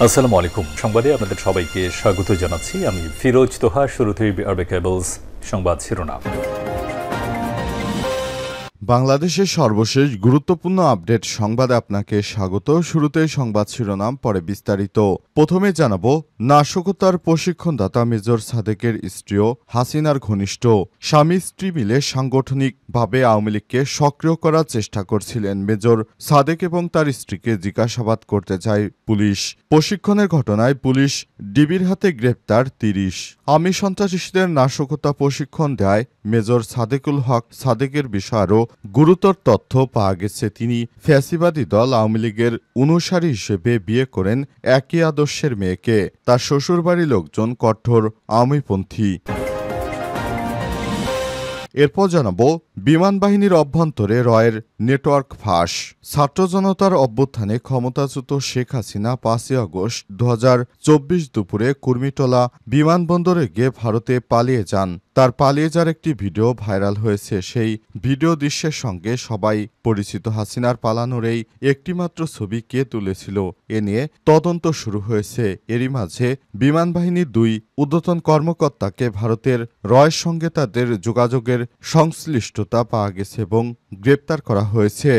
আসসালামু আলাইকুম। সংবাদে আপনাদের সবাইকে স্বাগত জানাচ্ছি। আমি ফিরোজ তোহা। শুরুতেই আরবে কেবলস সংবাদ শিরোনাম। বাংলাদেশের সর্বশেষ গুরুত্বপূর্ণ আপডেট সংবাদে আপনাকে স্বাগত। শুরুতেই সংবাদ শিরোনাম, পরে বিস্তারিত। প্রথমে জানাবো, নাশকতার প্রশিক্ষণদাতা মেজর সাদেকের স্ত্রীও হাসিনার ঘনিষ্ঠ। স্বামী স্ত্রী মিলে সাংগঠনিকভাবে আওয়ামী লীগকে সক্রিয় করার চেষ্টা করছিলেন মেজর সাদেক এবং তার স্ত্রীকে জিজ্ঞাসাবাদ করতে চায় পুলিশ। প্রশিক্ষণের ঘটনায় পুলিশ ডিবির হাতে গ্রেপ্তার ৩০। আওয়ামী সন্ত্রাসীদের নাশকতা প্রশিক্ষণ দেয় মেজর সাদেকুল হক সাদেকের বিষয়ে আরও গুরুতর তথ্য পাওয়া গেছে। তিনি ফ্যাসিবাদী দল আওয়ামী লীগের অনুসারী হিসেবে বিয়ে করেন একই আদর্শের মেয়েকে। তার শ্বশুরবাড়ির লোকজন কঠোর আওয়ামীপন্থী। এরপর জানাবো, বিমান বাহিনীর অভ্যন্তরে রয়ের নেটওয়ার্ক ফাঁস। ছাত্র জনতার অভ্যুত্থানে ক্ষমতাচ্যুত শেখ হাসিনা ৫ই আগস্ট ২০২৪ দুপুরে কুর্মিটোলা বিমানবন্দরে গিয়ে ভারতে পালিয়ে যান। তার পালিয়ে যাওয়ার একটি ভিডিও ভাইরাল হয়েছে। সেই ভিডিও দৃশ্যের সঙ্গে সবাই পরিচিত। হাসিনার পালানোর এই একটিমাত্র ছবি কে তুলেছিল এ নিয়ে তদন্ত শুরু হয়েছে। এরই মাঝে বিমান বাহিনীর ২ ঊর্ধ্বতন কর্মকর্তাকে ভারতের রয়ের সঙ্গে তাদের যোগাযোগের সংশ্লিষ্টতা পাওয়া গেছে এবং গ্রেপ্তার করা হয়েছে।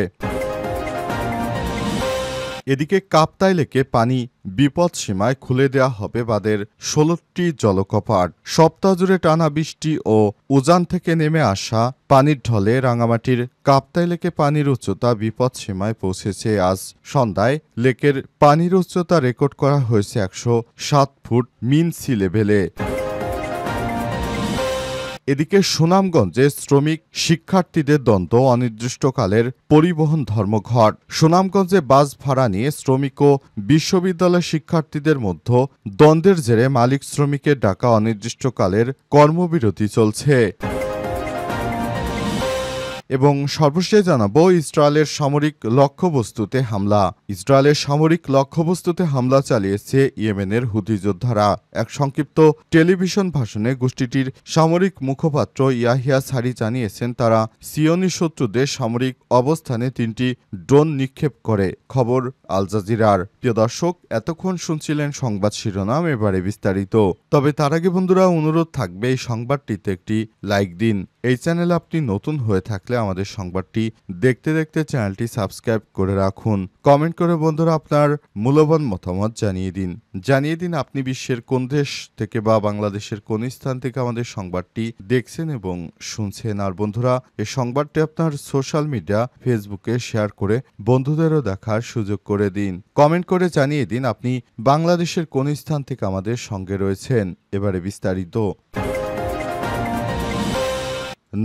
এদিকে কাপ্তাই লেকে পানি বিপদসীমায় খুলে দেওয়া হবে বাঁধের ১৬টি জলকপাট। সপ্তাহ জুড়ে টানা বৃষ্টি ও উজান থেকে নেমে আসা পানির ঢলে রাঙামাটির কাপ্তাই লেকে পানির উচ্চতা বিপদসীমায় পৌঁছেছে। আজ সন্ধ্যায় লেকের পানির উচ্চতা রেকর্ড করা হয়েছে ১০৭ ফুট মিন সি লেভেলে। এদিকে সুনামগঞ্জে শ্রমিক শিক্ষার্থীদের দ্বন্দ্ব, অনির্দিষ্টকালের পরিবহন ধর্মঘট। সুনামগঞ্জে বাস ভাড়া নিয়ে শ্রমিক ও বিশ্ববিদ্যালয় শিক্ষার্থীদের মধ্যে দ্বন্দ্বের জেরে মালিক শ্রমিকের ডাকা অনির্দিষ্টকালের কর্মবিরতি চলছে। এবং সর্বশেষ জানাবো, ইসরায়েলের সামরিক লক্ষ্যবস্তুতে হামলা। ইসরায়েলের সামরিক লক্ষ্যবস্তুতে হামলা চালিয়েছে ইয়েমেনের হুথি যোদ্ধারা। এক সংক্ষিপ্ত টেলিভিশন ভাষণে গোষ্ঠীটির সামরিক মুখপাত্র ইয়াহিয়া সারি জানিয়েছেন, তারা সিয়নি শত্রুদের সামরিক অবস্থানে ৩টি ড্রোন নিক্ষেপ করে। খবর আল জাজিরার। প্রিয় দর্শক, এতক্ষণ শুনছিলেন সংবাদ শিরোনাম, এবারে বিস্তারিত। তবে তার আগে বন্ধুরা, অনুরোধ থাকবে এই সংবাদটিতে একটি লাইক দিন। এই চ্যানেলে আপনি নতুন হয়ে থাকলে আমাদের সংবাদটি দেখতে দেখতে চ্যানেলটি সাবস্ক্রাইব করে রাখুন। কমেন্ট করে বন্ধুরা আপনার মূল্যবান মতামত জানিয়ে দিন আপনি বিশ্বের কোন দেশ থেকে বা বাংলাদেশের কোন স্থান থেকে আমাদের সংবাদটি দেখছেন এবং শুনছেন। আর বন্ধুরা, এই সংবাদটি আপনার সোশ্যাল মিডিয়া ফেসবুকে শেয়ার করে বন্ধুদেরও দেখার সুযোগ করে দিন। কমেন্ট করে জানিয়ে দিন আপনি বাংলাদেশের কোন স্থান থেকে আমাদের সঙ্গে রয়েছেন। এবারে বিস্তারিত।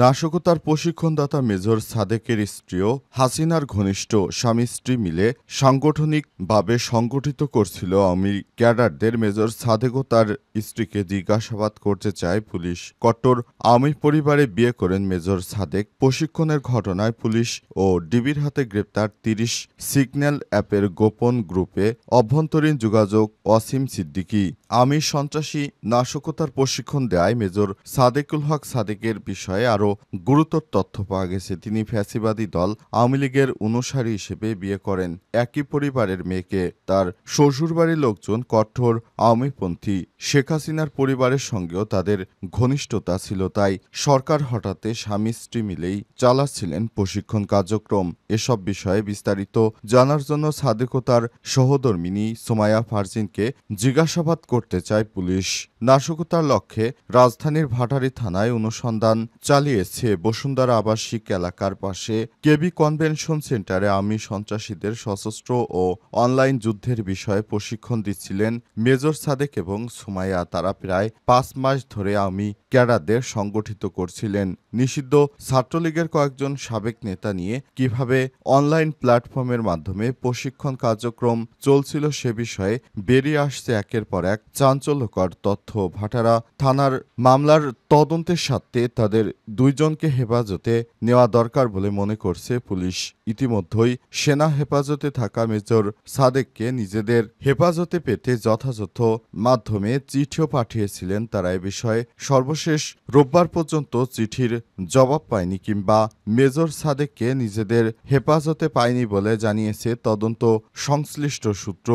নাশকতার প্রশিক্ষণদাতা মেজর সাদেকের স্ত্রীও হাসিনার ঘনিষ্ঠ। স্বামী স্ত্রী মিলে সাংগঠনিকভাবে সংগঠিত করছিল আওয়ামী ক্যাডারদের। মেজর সাদেক ও তার স্ত্রীকে জিজ্ঞাসাবাদ করতে চায় পুলিশ। কট্টর আওয়ামী পরিবারে বিয়ে করেন মেজর সাদেক। প্রশিক্ষণের ঘটনায় পুলিশ ও ডিবির হাতে গ্রেপ্তার ৩০। সিগন্যাল অ্যাপের গোপন গ্রুপে অভ্যন্তরীণ যোগাযোগ ওয়াসিম সিদ্দিকী। আওয়ামী সন্ত্রাসী নাশকতার প্রশিক্ষণ দেয় মেজর সাদেকুল হক সাদেকের বিষয়ে আরও গুরুতর তথ্য পাওয়া গেছে। তিনি ফ্যাসিবাদী দল আওয়ামী লীগের অনুসারী হিসেবে বিয়ে করেন একই পরিবারের মেয়েকে। তার শ্বশুরবাড়ির লোকজন কঠোর আওয়ামীপন্থী। শেখ হাসিনার পরিবারের সঙ্গেও তাদের ঘনিষ্ঠতা ছিল, তাই সরকার হঠাতে স্বামী স্ত্রী মিলেই চালাচ্ছিলেন প্রশিক্ষণ কার্যক্রম। এসব বিষয়ে বিস্তারিত জানার জন্য সাদেক ও তার সহধর্মিনী সুমাইয়া ফারজিনকে জিজ্ঞাসাবাদ করতে চায় পুলিশ। নাশকতার লক্ষ্যে রাজধানীর ভাটারি থানায় অনুসন্ধান চালিয়েছে। বসুন্ধরা আবাসিক এলাকার পাশে কেবি কনভেনশন সেন্টারে আওয়ামী সন্ত্রাসীদের সশস্ত্র ও অনলাইন যুদ্ধের বিষয়ে প্রশিক্ষণ দিচ্ছিলেন মেজর সাদেক এবং সুমাইয়া। তারা প্রায় ৫ মাস ধরে আওয়ামী ক্যাডারদের সংগঠিত করছিলেন। নিষিদ্ধ ছাত্রলীগের কয়েকজন সাবেক নেতা নিয়ে কিভাবে অনলাইন প্ল্যাটফর্মের মাধ্যমে প্রশিক্ষণ কার্যক্রম চলছিল সে বিষয়ে বেরিয়ে আসছে একের পর এক চাঞ্চল্যকর তথ্য। ভাটারা থানার মামলার তদন্তের স্বার্থে তাদের ২ জনকে হেফাজতে নেওয়া দরকার বলে মনে করছে পুলিশ। ইতিমধ্যেই সেনা হেফাজতে থাকা মেজর সাদেককে নিজেদের হেফাজতে পেতে যথাযথ মাধ্যমে চিঠিও পাঠিয়েছিলেন তারা। এ বিষয়ে সর্বশেষ রোববার পর্যন্ত চিঠির জবাব পায়নি কিংবা মেজর সাদেককে নিজেদের হেফাজতে পায়নি বলে জানিয়েছে তদন্ত সংশ্লিষ্ট সূত্র।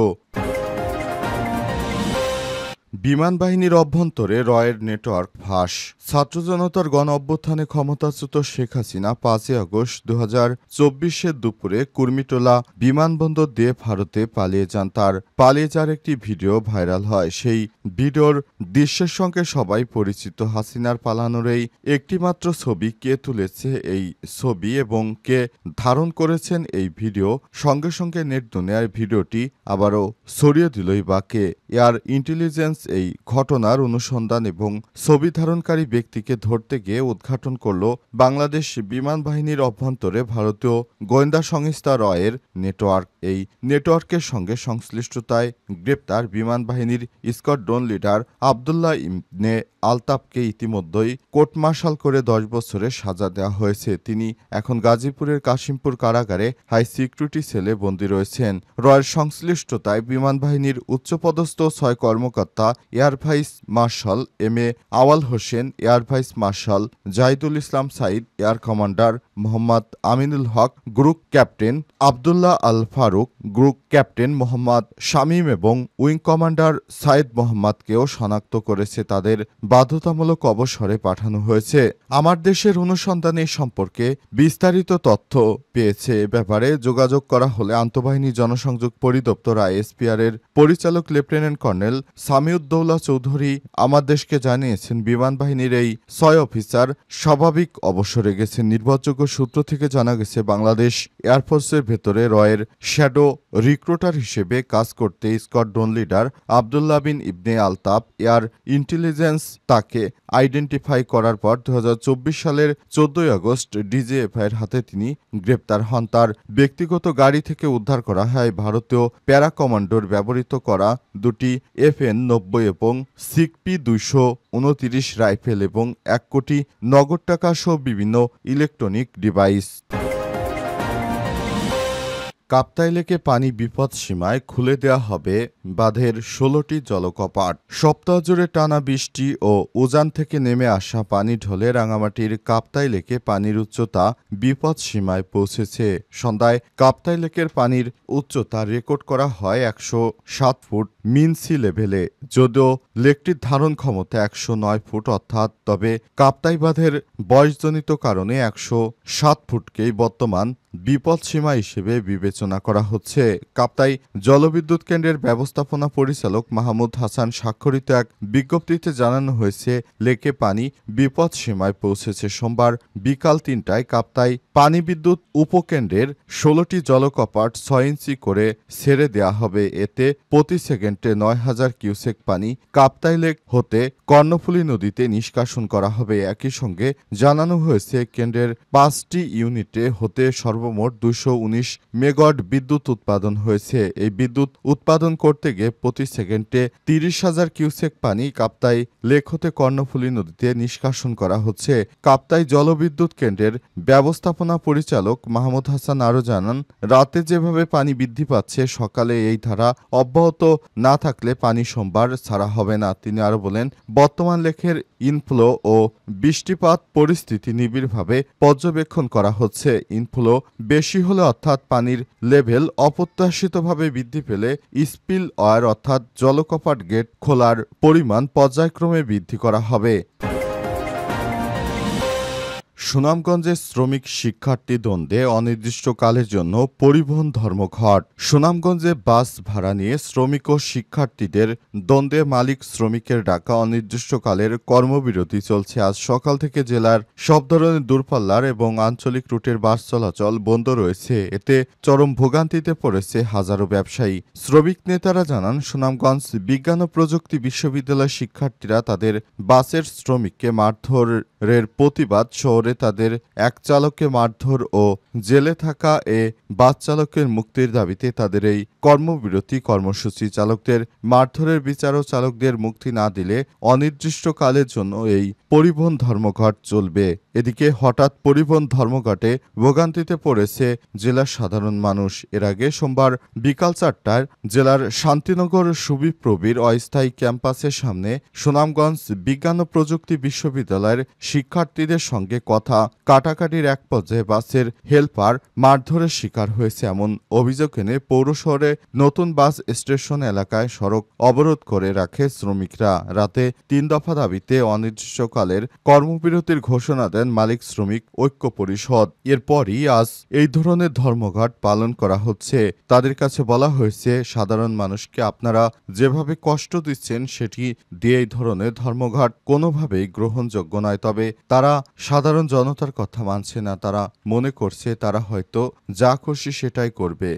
বিমান বাহিনীর অভ্যন্তরে রয়ের নেটওয়ার্ক ফাঁস। ছাত্র জনতার গণ অভ্যুত্থানে ক্ষমতাচ্যুত শেখ হাসিনা ৫ই আগস্ট ২০২৪ দুপুরে কুর্মিটোলা বিমানবন্দর দিয়ে ভারতে পালিয়ে যান। তার পালিয়ে যাওয়ার একটি ভিডিও ভাইরাল হয়। সেই ভিডিওর দৃশ্যের সঙ্গে সবাই পরিচিত। হাসিনার পালানোর এই একটিমাত্র ছবি কে তুলেছে এই ছবি এবং কে ধারণ করেছেন এই ভিডিও, সঙ্গে সঙ্গে নেট দুনিয়ার ভিডিওটি আবারও ছড়িয়ে দিলই বা কে। এয়ার ইন্টেলিজেন্স এই ঘটনার অনুসন্ধান এবং ছবি ধারণকারী ব্যক্তিকে ধরতে গিয়ে উদ্ঘাটন করল বাংলাদেশ বিমান বাহিনীর অভ্যন্তরে ভারতীয় গোয়েন্দা সংস্থা রয়ের নেটওয়ার্ক। এই নেটওয়ার্কের সঙ্গে সংশ্লিষ্টতায় গ্রেপ্তার বিমান বাহিনীর স্কোয়াড্রন লিডার আবদুল্লাহ ইবনে আলতাফকে ইতিমধ্যেই কোর্ট মার্শাল করে 10 বছরের সাজা দেওয়া হয়েছে। তিনি এখন গাজীপুরের কাশিমপুর কারাগারে হাই সিকিউরিটি সেলে বন্দী রয়েছেন। রয়ের সংশ্লিষ্টতায় বিমান বাহিনীর উচ্চপদস্থ 6 কর্মকর্তা air vice marshal M A Awal Hossain, air vice marshal Zahidul Islam Sayed, air commander Mohammad Aminul Haque, group captain Abdullah Al Faruque, group captain Mohammad Shamim এবং উইং কমান্ডার সাইদ মোহাম্মদকেও শনাক্ত করেছে। তাদের বাধ্যতামূলক অবসরে পাঠানো হয়েছে। আমার দেশের অনুসন্ধানে সম্পর্কে বিস্তারিত তথ্য পেয়েছে। এ ব্যাপারে যোগাযোগ করা হলে আন্তঃবাহিনী জনসংযোগ পরিদপ্তর আইএসপিআর এর পরিচালক লেফটেন্যান্ট কর্নেল সামিউদ্দৌলা চৌধুরী আমার দেশকে জানিয়েছেন, বিমান বাহিনীর এই 6 অফিসার স্বাভাবিক অবসরে গেছেন। নির্ভরযোগ্য সূত্র থেকে জানা গেছে, বাংলাদেশ এয়ারফোর্সের ভেতরে রয়ের শ্যাডো রিক্রুটার হিসেবে কাজ করতে স্কোয়াড্রন লিডার আবদুল্লাহ বিন ইবনে আলতাফ এয়ার ইন্টেলিজেন্স তাকে আইডেন্টিফাই করার পর 2024 সালের 14 আগস্ট ডিজিএফআই এর হাতে তিনি গ্রেপ্তার হন। তার ব্যক্তিগত গাড়ি থেকে উদ্ধার করা হয় ভারতীয় প্যারা কমান্ডোর ব্যবহৃত করা দুটি FN-90 এবং সিকপি 229 রাইফেল এবং 1 কোটি নগদ টাকা সহ বিভিন্ন ইলেকট্রনিক ডিভাইস। কাপ্তাই লেকে পানি বিপদ সীমায় খুলে দেওয়া হবে বাঁধের 16টি জলকপাট। সপ্তাহ জুড়ে টানা বৃষ্টি ও উজান থেকে নেমে আসা পানি ঢলে রাঙামাটির কাপ্তাই লেকে পানির উচ্চতা বিপদ সীমায় পৌঁছেছে। সন্ধ্যায় কাপ্তাই লেকের পানির উচ্চতা রেকর্ড করা হয় 107 ফুট মিন সি লেভেলে। যদিও লেকটির ধারণ ক্ষমতা 109 ফুট অর্থাৎ, তবে কাপ্তাই বাঁধের বয়সজনিত কারণে 107 ফুটকেই বর্তমান বিপদসীমা হিসেবে বিবেচনা করা হচ্ছে। কাপ্তাই জলবিদ্যুৎ কেন্দ্রের ব্যবস্থাপনা পরিচালক মাহমুদ হাসান স্বাক্ষরিত এক বিজ্ঞপ্তিতে জানানো হয়েছে, লেকে পানি বিপদসীমায় পৌঁছেছে। সোমবার বিকাল 3টায় কাপ্তাই পানি বিদ্যুৎ উপকেন্দ্রের 16টি জলকপাট 6 ইঞ্চি করে ছেড়ে দেওয়া হবে। এতে প্রতি সেকেন্ডে 9000 কিউসেক পানি কাপ্তাই লেক হতে কর্ণফুলী নদীতে নিষ্কাশন করা হবে। একই সঙ্গে জানানো হয়েছে, কেন্দ্রের 5টি ইউনিটে হতে সর্বমোট 219 মেগাওয়াট বিদ্যুৎ উৎপাদন হয়েছে। এই বিদ্যুৎ উৎপাদন করতে গিয়ে প্রতি সেকেন্ডে 30,000 কিউসেক পানি কাপ্তাই লেক হতে কর্ণফুলী নদীতে নিষ্কাশন করা হচ্ছে। কাপ্তাই জলবিদ্যুৎ কেন্দ্রের ব্যবস্থাপনা পরিচালক মাহমুদ হাসান আরও জানান, রাতে যেভাবে পানি বৃদ্ধি পাচ্ছে, সকালে এই ধারা অব্যাহত না থাকলে পানি সোমবার ছাড়া হবে না। তিনি আরও বলেন, বর্তমান লেকের ইনফ্লো ও বৃষ্টিপাত পরিস্থিতি নিবিড়ভাবে পর্যবেক্ষণ করা হচ্ছে। ইনফ্লো বেশি হলে অর্থাৎ পানির লেভেল অপ্রত্যাশিতভাবে বৃদ্ধি পেলে স্পিল ওয়ার অর্থাৎ জলকপাট গেট খোলার পরিমাণ পর্যায়ক্রমে বৃদ্ধি করা হবে। সুনামগঞ্জে শ্রমিক শিক্ষার্থী দ্বন্দ্বে অনির্দিষ্টকালের জন্য পরিবহন ধর্মঘট। সুনামগঞ্জে বাস ভাড়া নিয়ে শ্রমিক ও শিক্ষার্থীদের দ্বন্দ্বে মালিক শ্রমিকের ডাকা অনির্দিষ্টকালের কর্মবিরতি চলছে। আজ সকাল থেকে জেলার সব ধরনের দূরপাল্লার এবং আঞ্চলিক রুটের বাস চলাচল বন্ধ রয়েছে। এতে চরম ভোগান্তিতে পড়েছে হাজারো ব্যবসায়ী। শ্রমিক নেতারা জানান, সুনামগঞ্জ বিজ্ঞান ও প্রযুক্তি বিশ্ববিদ্যালয়ের শিক্ষার্থীরা তাদের বাসের শ্রমিককে মারধরের প্রতিবাদ শহরে তাদের এক চালককে মারধর ও জেলে থাকা বাস চালকের মুক্তির দাবিতে তাদের এই কর্মবিরতি কর্মসূচি। চালকদের মারধরের বিচার ও চালকদের মুক্তি না দিলে অনির্দিষ্টকালের জন্য এই পরিবহন ধর্মঘট চলবে। এদিকে হঠাৎ পরিবহন ধর্মঘটে ভোগান্তিতে পড়েছে জেলার সাধারণ মানুষ। এর আগে সোমবার বিকাল 4টায় জেলার শান্তিনগর সুবিপ্রবির অস্থায়ী ক্যাম্পাসের সামনে সুনামগঞ্জ বিজ্ঞান ও প্রযুক্তি বিশ্ববিদ্যালয়ের শিক্ষার্থীদের সঙ্গে কথা কাটাকাটির এক পর্যায়ে বাসের হেলপার মারধরের শিকার হয়েছে এমন অভিযোগ এনে পৌর শহরে নতুন বাস স্টেশন এলাকায় সড়ক অবরোধ করে রাখে শ্রমিকরা। রাতে 3 দফা দাবিতে অনির্দিষ্টকালের কর্মবিরতির ঘোষণা দেন মালিক শ্রমিক ঐক্য পরিষদ। এরপরই আজ এই ধরনের ধর্মঘট পালন করা হচ্ছে। তাদের কাছে বলা হয়েছে, সাধারণ মানুষকে আপনারা যেভাবে কষ্ট দিচ্ছেন সেটি দিয়ে এই ধরনের ধর্মঘট কোনোভাবেই গ্রহণযোগ্য নয়। তবে তারা সাধারণ জনতার কথা মানছে না। তারা মনে করছে তারা হয়তো যা খুশি সেটাই করবে।